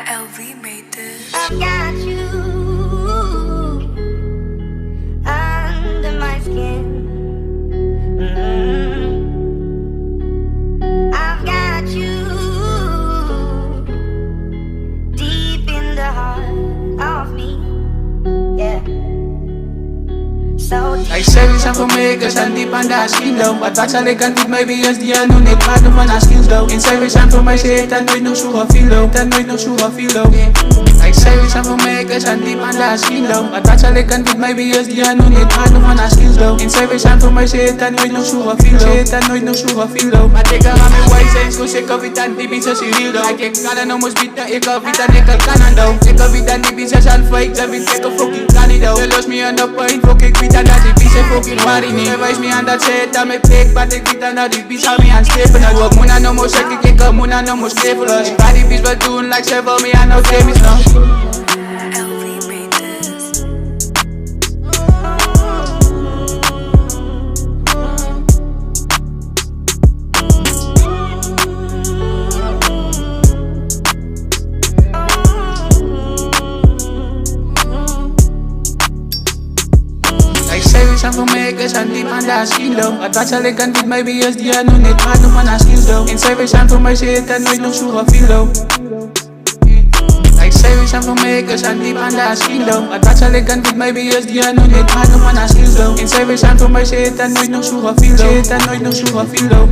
LV made this. I've got you under my skin. I've got you deep in the heart of me. Yeah. So deep. Ay, service aan voor mij, ik zijn diep aan de skillo. Wat zal ik aan dit, maybe als die aan doen, ik praat nog van haar skills though. In service aan voor mij, ze heeft dat nooit nog zo filo. Dat nooit nog zo filo. Ay, service aan voor mij, ik zijn diep aan de skillo. Wat zal ik aan dit, maybe als die aan doen, ik praat nog van haar skills though. In service aan voor mij, ze heeft dat nooit nog zo filo. Ze heeft dat nooit nog zo filo. Maar ik ga mijn white zijn, dus ik heb het aan die bitch als je though. Ik kan er nog eens bieden, ik heb het aan ik kan though. Ik heb het aan die bitch als alpha, ik heb het aan fucking Canada. Ze los me aan de point, fuck ik weet aan dat die bitch fucking worry me. Wijs me aan dat ze het aan me pik, maar ik weet aan dat die bitch aan me aan stepen. Ik wil moena no more check, ik kan moena no more stepen. Ik ga die bitch wat doen, like ze wil me aan no famous no. LV made this. Service aan voor mij, ik zijn diep aan de skillo. Wat zal ik aan dit, maybe als die aan doen, ik praat nog van haar skills though. In service aan voor mij, ze heeft dat nooit nog zo filo. Like service aan voor mij, ik zijn diep aan de skillo. Wat zal ik aan dit, maybe als die aan doen, ik praat nog van haar skills though. In service aan voor mij, ze heeft dat nooit nog zo filo. Ze heeft dat nooit nog zo filo.